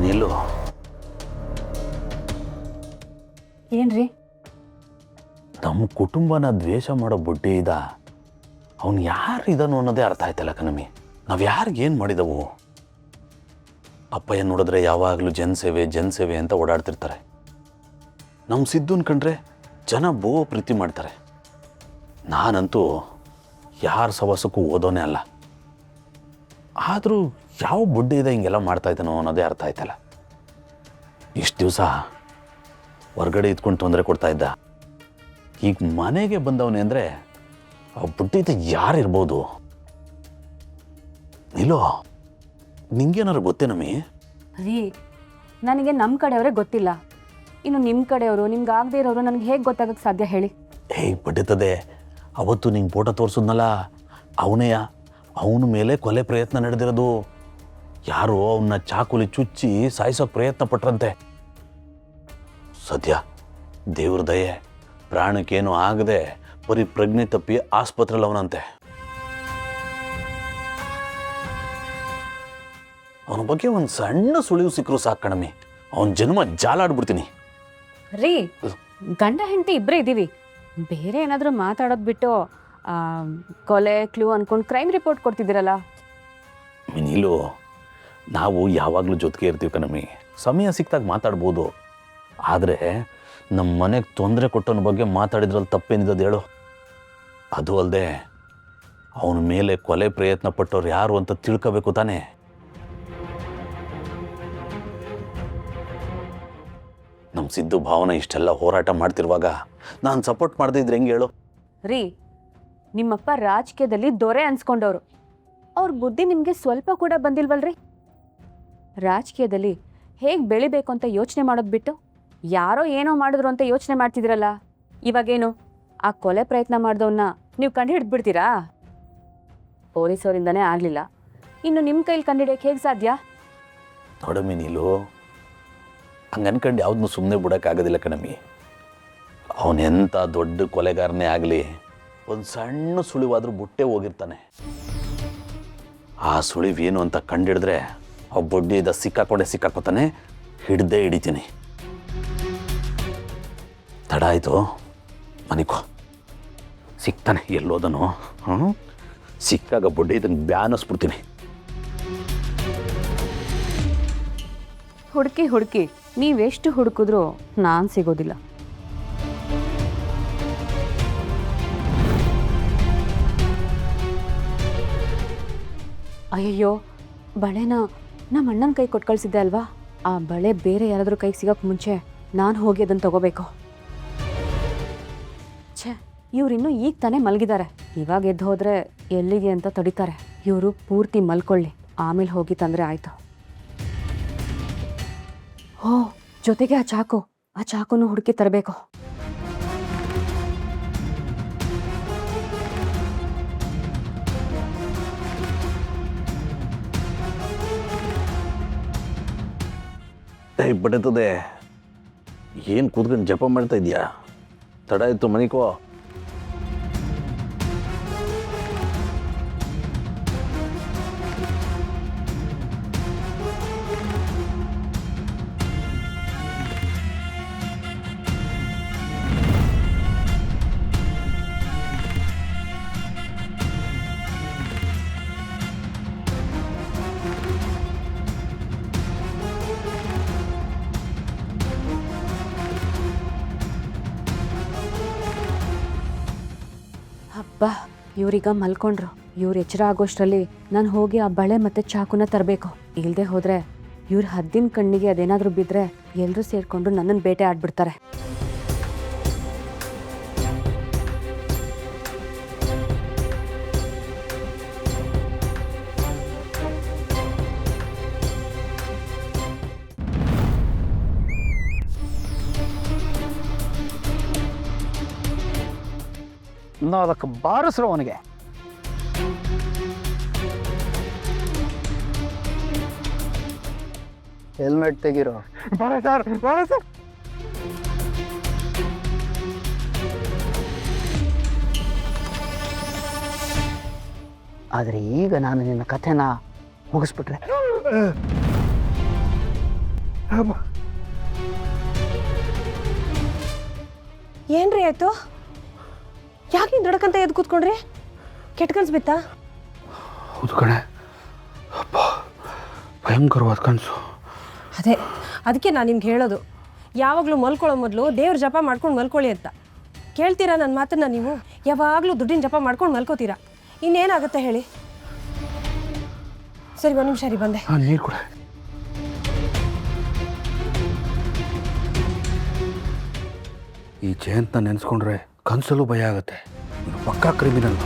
ನಿಲ್ಲು. ಏನ್ರಿ? ನಮ್ಮ ಕುಟುಂಬನ ದ್ವೇಷ ಮಾಡೋ ಬುಡ್ಡಿ ಇದ್ದ. ಅವನು ಯಾರು ಇದನ್ನು ಅನ್ನೋದೇ ಅರ್ಥ ಆಯ್ತಲ್ಲ ಕಣಮಿ. ನಾವು ಯಾರಿಗೇನು ಮಾಡಿದವು? ಅಪ್ಪಯ್ಯ ನೋಡಿದ್ರೆ ಯಾವಾಗಲೂ ಜನಸೇವೆ ಅಂತ ಓಡಾಡ್ತಿರ್ತಾರೆ. ನಮ್ಮ ಸಿದ್ದುನ್ ಕಂಡ್ರೆ ಜನ ಪ್ರೀತಿ ಮಾಡ್ತಾರೆ. ನಾನಂತೂ ಯಾರ ಸವಾಸಕ್ಕೂ ಓದೋನೇ ಅಲ್ಲ. ಆದರೂ ಯಾವ ಬುಡ್ಡಿ ಇದೆ ಹಿಂಗೆಲ್ಲ ಮಾಡ್ತಾಯಿದ್ದಾನೋ ಅನ್ನೋದೇ ಅರ್ಥ ಆಯ್ತಲ್ಲ. ಇಷ್ಟು ದಿವಸ ಹೊರ್ಗಡೆ ಇದ್ಕೊಂಡು ತೊಂದರೆ ಕೊಡ್ತಾ ಇದ್ದ. ಈಗ ಮನೆಗೆ ಬಂದವನೇ ಅಂದರೆ ಆ ಬುಡ್ಡಿದ ಯಾರಿರ್ಬೋದು? ನಿಲ್ಲೋ, ನಿಂಗೇನಾದ್ರು ಗೊತ್ತೇನಮ್ಮಿ? ರೀ, ನನಗೆ ನಮ್ಮ ಕಡೆಯವರೇ ಗೊತ್ತಿಲ್ಲ, ಇನ್ನು ನಿಮ್ಮ ಕಡೆಯವರು, ನಿಮ್ಗೆ ಆಗದೆ ಇರೋರು ನನಗೆ ಹೇಗೆ ಗೊತ್ತಾಗಕ್ಕೆ ಸಾಧ್ಯ ಹೇಳಿ? ಬಡ್ಡಿತದೆ. ಅವತ್ತು ನಿಂಗೆ ಫೋಟೋ ತೋರಿಸಿದ್ನಲ್ಲ, ಅವನ ಮೇಲೆ ಕೊಲೆ ಪ್ರಯತ್ನ ನಡೆದಿರೋದು. ಯಾರೋ ಅವನ್ನ ಚಾಕುಲಿ ಚುಚ್ಚಿ ಸಾಯಿಸೋಕೆ ಪ್ರಯತ್ನ ಪಟ್ರಂತೆ. ಸದ್ಯ ದೇವ್ರ ದಯೆ, ಪ್ರಾಣಕ್ಕೇನು ಆಗದೆ ಬರೀ ಪ್ರಜ್ಞೆ ತಪ್ಪಿ ಆಸ್ಪತ್ರೆಯಲ್ಲಿ ಅವನಂತೆ. ಅವನ ಬಗ್ಗೆ ಒಂದು ಸಣ್ಣ ಸುಳಿವು ಸಿಕ್ಕರು ಸಾಕಣಮ್ಮಿ, ಅವನ ಜನ್ಮ ಜಾಲಾಡ್ಬಿಡ್ತೀನಿ. ರೀ, ಗಂಡ ಹೆಂಡತಿ ಇಬ್ಬರೇ ಇದ್ದೀವಿ, ಬೇರೆ ಏನಾದರೂ ಮಾತಾಡೋದು ಬಿಟ್ಟು ಕೊಲೆ ಕ್ಲೂ ಅಂದ್ಕೊಂಡು ಕ್ರೈಮ್ ರಿಪೋರ್ಟ್ ಕೊಡ್ತಿದ್ದೀರಲ್ಲ. ನೀಲು, ನಾವು ಯಾವಾಗಲೂ ಜೊತೆಗೆ ಇರ್ತೀವಿ ಕಣಮ್ಮಿ. ಸಮಯ ಸಿಕ್ತಾಗ ಮಾತಾಡ್ಬೋದು. ಆದರೆ ನಮ್ಮ ಮನೆಗೆ ತೊಂದರೆ ಕೊಟ್ಟವನ ಬಗ್ಗೆ ಮಾತಾಡಿದ್ರಲ್ಲಿ ತಪ್ಪೇನಿದ್ದದು ಹೇಳು? ಅದು ಅಲ್ಲದೆ ಅವನ ಮೇಲೆ ಕೊಲೆ ಪ್ರಯತ್ನ ಪಟ್ಟವ್ರು ಯಾರು ಅಂತ ತಿಳ್ಕೋಬೇಕು ತಾನೇ. ನಮ್ಮ ಸಿದ್ದು ಭಾವನೆ ಇಷ್ಟೆಲ್ಲ ಹೋರಾಟ ಮಾಡ್ತಿರುವಾಗ ನಾನು ಸಪೋರ್ಟ್ ಮಾಡದೇ ಇದ್ರೆ ಹೆಂಗೆ ಹೇಳು? ರೀ, ನಿಮ್ಮಪ್ಪ ರಾಜಕೀಯದಲ್ಲಿ ದೊರೆ ಅನ್ಸ್ಕೊಂಡವ್ರು, ಅವ್ರ ಬುದ್ಧಿ ನಿಮಗೆ ಸ್ವಲ್ಪ ಕೂಡ ಬಂದಿಲ್ವಲ್ರಿ? ರಾಜಕೀಯದಲ್ಲಿ ಹೇಗೆ ಬೆಳಿಬೇಕು ಅಂತ ಯೋಚನೆ ಮಾಡೋದು ಬಿಟ್ಟು ಯಾರೋ ಏನೋ ಮಾಡಿದ್ರು ಅಂತ ಯೋಚನೆ ಮಾಡ್ತಿದ್ರಲ್ಲ. ಇವಾಗೇನು ಆ ಕೊಲೆ ಪ್ರಯತ್ನ ಮಾಡಿದವನ್ನ ನೀವು ಕಂಡು ಹಿಡಿದ್ಬಿಡ್ತೀರಾ? ಪೊಲೀಸವರಿಂದನೇ ಆಗಲಿಲ್ಲ, ಇನ್ನು ನಿಮ್ಮ ಕೈಲಿ ಕಂಡುಹಿಡಿಯೋಕೆ ಹೇಗೆ ಸಾಧ್ಯ? ನೋಡಮ್ಮಿ ನೀಲು, ಹಂಗೆ ಅನ್ಕಂಡು ಯಾವ್ದನ್ನೂ ಸುಮ್ಮನೆ ಬಿಡೋಕ್ಕಾಗೋದಿಲ್ಲ ಕಣಮ್ಮಿ. ಅವನೆಂಥ ದೊಡ್ಡ ಕೊಲೆಗಾರನೇ ಆಗಲಿ, ಒಂದು ಸಣ್ಣ ಸುಳಿವಾದರೂ ಬುಟ್ಟೆ ಹೋಗಿರ್ತಾನೆ. ಆ ಸುಳಿವೇನು ಅಂತ ಕಂಡಿಡಿದ್ರೆ ಆ ಬೊಡ್ಡಿದ ಸಿಕ್ಕಾಕೋತಾನೆ, ಹಿಡ್ದೇ ಹಿಡಿತೀನಿ. ತಡ ಆಯಿತು, ಮನಿಕೋ. ಸಿಗ್ತಾನೆ, ಎಲ್ಲೋದನು. ಸಿಕ್ಕಾಗ ಬೊಡ್ಡಿ ಇದನ್ನು ಬ್ಯಾನಿಸ್ಬಿಡ್ತೀನಿ. ಹುಡುಕಿ ನೀವೆಷ್ಟು ಹುಡುಕಿದ್ರೂ ನಾನು ಸಿಗೋದಿಲ್ಲ. ಅಯ್ಯಯ್ಯೋ, ಬಳೆನ ನಮ್ಮ ಅಣ್ಣನ ಕೈ ಕೊಟ್ಟು ಕಳಿಸಿದ್ದೆ ಅಲ್ವಾ? ಆ ಬಳೆ ಬೇರೆ ಯಾರಾದರೂ ಕೈಗೆ ಸಿಗೋಕ್ಕೆ ಮುಂಚೆ ನಾನು ಹೋಗಿ ಅದನ್ನು ತಗೋಬೇಕು. ಛೇ, ಇವರಿನ್ನೂ ಈಗ ತಾನೇ ಮಲಗಿದ್ದಾರೆ. ಇವಾಗ ಎದ್ದು ಹೋದರೆ ಎಲ್ಲಿಗೆ ಅಂತ ತಡಿತಾರೆ. ಇವರು ಪೂರ್ತಿ ಮಲ್ಕೊಳ್ಳಿ, ಆಮೇಲೆ ಹೋಗಿ ತಂದರೆ ಆಯಿತು. ಓ, ಜೊತೆಗೆ ಆ ಚಾಕುನು ಹುಡುಕಿ ತರಬೇಕು. ಬಡ್ತದೆ. ಏನು ಕೂತ್ಕೊಂಡು ಜಪ ಮಾಡ್ತಾ ಇದೆಯಾ? ತಡ ಆಯಿತು, ಮನಿಕೋ. ಹಬ್ಬ, ಇವ್ರೀಗ ಮಲ್ಕೊಂಡ್ರು. ಇವ್ರು ಎಚ್ಚರ ಆಗೋಷ್ಟರಲ್ಲಿ ನಾನು ಹೋಗಿ ಆ ಬಳೆ ಮತ್ತು ಚಾಕುನ ತರಬೇಕು. ಇಲ್ಲದೆ ಹೋದರೆ ಇವ್ರ ಹದ್ದಿನ ಕಣ್ಣಿಗೆ ಅದೇನಾದರೂ ಬಿದ್ದರೆ ಎಲ್ಲರೂ ಸೇರಿಕೊಂಡು ನನ್ನನ್ನು ಬೇಟೆ ಆಡ್ಬಿಡ್ತಾರೆ. ನಾವು ಅದಕ್ಕೆ ಬಾರಿಸ್ರು ಅವನಿಗೆ. ಹೆಲ್ಮೆಟ್ ತೆಗಿರೋ. ಬಾರ ಸರ್. ಆದರೆ ಈಗ ನಾನು ನಿನ್ನ ಕಥೆನ ಮುಗಿಸ್ಬಿಟ್ರೆ ಏನ್ರಿ ಆಯ್ತು? ಯಾಕೆ ದೊಡ್ಡಕಂತ ಎದ್ದು ಕೂತ್ಕೊಂಡ್ರಿ? ಕೆಟ್ಟ ಕನ್ಸು ಬಿತ್ತಾ? ಹೌದು ಕಣೆ, ಅಪ್ಪ ಭಯಂಕರವಾದ ಕನಸು. ಅದಕ್ಕೆ ನಾನು ನಿಮ್ಗೆ ಹೇಳೋದು, ಯಾವಾಗಲೂ ಮಲ್ಕೊಳ್ಳೋ ಮೊದಲು ದೇವ್ರ ಜಪ ಮಾಡ್ಕೊಂಡು ಮಲ್ಕೊಳ್ಳಿ ಅಂತ. ಕೇಳ್ತೀರಾ ನನ್ನ ಮಾತನ್ನ ನೀವು? ಯಾವಾಗಲೂ ದುಡ್ಡಿನ ಜಪ ಮಾಡ್ಕೊಂಡು ಮಲ್ಕೋತೀರಾ, ಇನ್ನೇನಾಗುತ್ತೆ ಹೇಳಿ? ಸರಿ, ಒಂದು ನಿಮಿಷ ರೀ, ಬಂದೆ. ನೀರು ಕೂಡ. ಈ ಜಯಂತ್ನ ನೆನೆಸ್ಕೊಂಡ್ರೆ ಕನಸಲ್ಲೂ ಭಯ ಆಗುತ್ತೆ. ಇವನು ಪಕ್ಕಾ ಕ್ರಿಮಿನಲ್.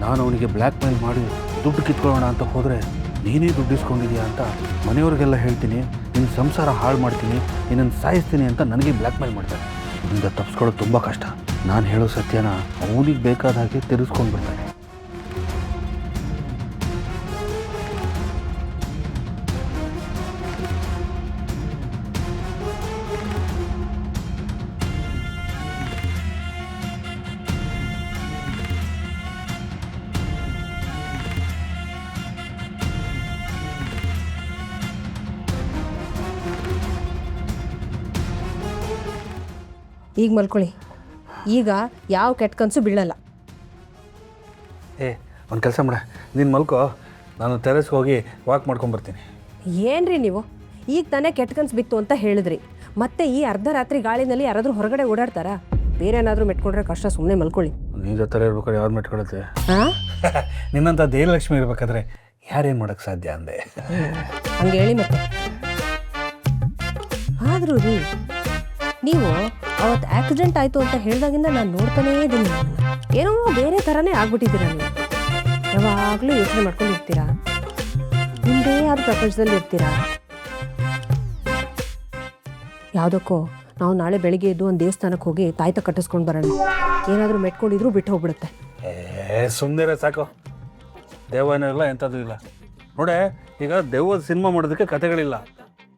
ನಾನು ಅವನಿಗೆ ಬ್ಲ್ಯಾಕ್ ಮೇಲ್ ಮಾಡಿ ದುಡ್ಡು ಕಿತ್ಕೊಳ್ಳೋಣ ಅಂತ ಹೋದರೆ ನೀನೇ ದುಡ್ಡು ಇಸ್ಕೊಂಡಿದ್ಯಾ ಅಂತ ಮನೆಯವ್ರಿಗೆಲ್ಲ ಹೇಳ್ತೀನಿ, ನಿನ್ನ ಸಂಸಾರ ಹಾಳು ಮಾಡ್ತೀನಿ, ನಿನ್ನನ್ನು ಸಾಯಿಸ್ತೀನಿ ಅಂತ ನನಗೆ ಬ್ಲ್ಯಾಕ್ ಮೇಲ್ ಮಾಡ್ತಾರೆ. ಇದರಿಂದ ತಪ್ಪಿಸ್ಕೊಳ್ಳೋದು ತುಂಬ ಕಷ್ಟ. ನಾನು ಹೇಳೋ ಸತ್ಯನ ಅವನಿಗೆ ಬೇಕಾದ ಹಾಗೆ ತಿರ್ಸ್ಕೊಂಡು ಬಿಡ್ತಾನೆ. ಈಗ ಮಲ್ಕೊಳ್ಳಿ. ಈಗ ಯಾವ ಕೆಟ್ಟ ಕನಸು ಬೀಳಲ್ಲ. ಒಂದು ಕೆಲಸ ಮಾಡ, ನೀನು ಮಲ್ಕೋ, ನಾನು ಟೆರೆಸ್ಗೆ ಹೋಗಿ ವಾಕ್ ಮಾಡ್ಕೊಂಬರ್ತೀನಿ. ಏನ್ರಿ ನೀವು? ಈಗ ತಾನೇ ಕೆಟ್ಟ ಕನಸು ಬಿತ್ತು ಅಂತ ಹೇಳಿದ್ರಿ, ಮತ್ತೆ ಈ ಅರ್ಧ ರಾತ್ರಿ ಗಾಳಿನಲ್ಲಿ ಯಾರಾದರೂ ಹೊರಗಡೆ ಓಡಾಡ್ತಾರಾ? ಬೇರೆ ಏನಾದರೂ ಮೆಟ್ಕೊಂಡ್ರೆ ಕಷ್ಟ, ಸುಮ್ಮನೆ ಮಲ್ಕೊಳ್ಳಿ. ನೀನು ಜೊತೆ ಇರ್ಬೇಕಾದ್ರೆ ಯಾವ್ದು ಮೆಟ್ಕೊಳತ್ತೆ? ಹಾಂ, ನಿನ್ನಂಥ ದೇವಲಕ್ಷ್ಮಿ ಇರ್ಬೇಕಾದ್ರೆ ಯಾರೇನು ಮಾಡೋಕ್ಕೆ ಸಾಧ್ಯ ಅಂದೆ. ಹಂಗೆ ಹೇಳಿ ಮತ್ತೆ. ಆದರೂ ರೀ, ನೀವು ಅವತ್ತು ಆಕ್ಸಿಡೆಂಟ್ ಆಯಿತು ಅಂತ ಹೇಳಿದಾಗಿಂದ ನಾನು ನೋಡ್ತಾನೇ ಇದ್ದೀನಿ. ಏನೋ ಬೇರೆ ಥರನೇ ಆಗ್ಬಿಟ್ಟಿದ್ದೀರಾ ನೀವು. ಯಾವಾಗಲೂ ಯೋಚನೆ ಮಾಡ್ಕೊಂಡಿರ್ತೀರಾ, ನಿಮ್ಮದೇ ಆದ ಪ್ರಪಂಚದಲ್ಲಿ ಇರ್ತೀರಾ. ಯಾವುದಕ್ಕೋ ನಾವು ನಾಳೆ ಬೆಳಿಗ್ಗೆ ಎದ್ದು ಒಂದು ದೇವಸ್ಥಾನಕ್ಕೆ ಹೋಗಿ ತಾಯ್ತ ಕಟ್ಟಿಸ್ಕೊಂಡು ಬರೋಣ. ಏನಾದರೂ ಮೆಟ್ಕೊಂಡಿದ್ರು ಬಿಟ್ಟು ಹೋಗ್ಬಿಡುತ್ತೆ. ಸುಮ್ಮನೆ ಸಾಕು, ದೇವನೂ ಇಲ್ಲ ಎಂಥದ್ದು ಇಲ್ಲ. ನೋಡೆ, ಈಗ ದೆವ್ವದ ಸಿನಿಮಾ ಮಾಡೋದಕ್ಕೆ ಕತೆಗಳಿಲ್ಲ,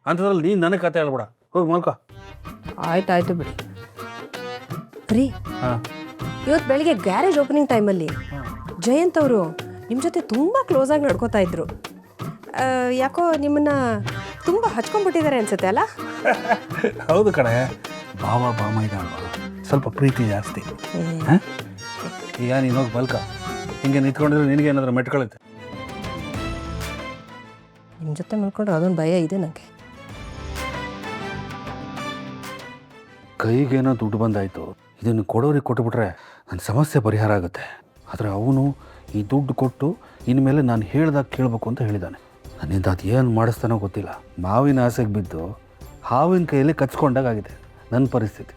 ಅಂಥದ್ರಲ್ಲಿ ನೀನು ನನಗೆ ಕತೆ ಹೇಳ್ಬೇಡ. ಹೋಗಿ ಮಲ್ಕೋ. ಆಯ್ತಾಯ್ತು ಬಿಡಿ ರೀ. ಹಾಂ, ಇವತ್ತು ಬೆಳಿಗ್ಗೆ ಗ್ಯಾರೇಜ್ ಓಪನಿಂಗ್ ಟೈಮಲ್ಲಿ ಜಯಂತ್ ಅವರು ನಿಮ್ಮ ಜೊತೆ ತುಂಬ ಕ್ಲೋಸಾಗಿ ನಡ್ಕೋತಾ ಇದ್ರು. ಯಾಕೋ ನಿಮ್ಮನ್ನು ತುಂಬ ಹಚ್ಕೊಂಡ್ಬಿಟ್ಟಿದ್ದಾರೆ ಅನ್ಸುತ್ತೆ ಅಲ್ಲ? ಹೌದು ಕಣೆ, ಭಾವ ಭಾಮ ಈಗ ಸ್ವಲ್ಪ ಪ್ರೀತಿ ಜಾಸ್ತಿ. ಹಾಂ, ಈಗ ನೀನು ಹೋಗಿ ಮಲ್ಕ. ಹಿಂಗೆ ನಿಂತ್ಕೊಂಡಿದ್ರೆ ನಿನಗೆ ಏನಾದರೂ ಮೆಟ್ಕೊಳ್ಳುತ್ತೆ. ನಿಮ್ಮ ಜೊತೆ ಮಲ್ಕೊಂಡ್ರೆ ಅದೊಂದು ಭಯ ಇದೆ ನನಗೆ. ಕೈಗೇನೋ ದುಡ್ಡು ಬಂದಾಯಿತು, ಇದನ್ನು ಕೊಡೋರಿಗೆ ಕೊಟ್ಟುಬಿಟ್ರೆ ನನ್ನ ಸಮಸ್ಯೆ ಪರಿಹಾರ ಆಗುತ್ತೆ. ಆದರೆ ಅವನು ಈ ದುಡ್ಡು ಕೊಟ್ಟು ಇನ್ಮೇಲೆ ನಾನು ಹೇಳ್ದಾಗ ಕೇಳಬೇಕು ಅಂತ ಹೇಳಿದ್ದಾನೆ. ನನ್ನಿಂದ ಅದು ಏನು ಮಾಡಿಸ್ತಾನೋ ಗೊತ್ತಿಲ್ಲ. ಮಾವಿನ ಆಸೆಗೆ ಬಿದ್ದು ಹಾವಿನ ಕೈಯಲ್ಲಿ ಕಚ್ಕೊಂಡಾಗಿದೆ ನನ್ನ ಪರಿಸ್ಥಿತಿ.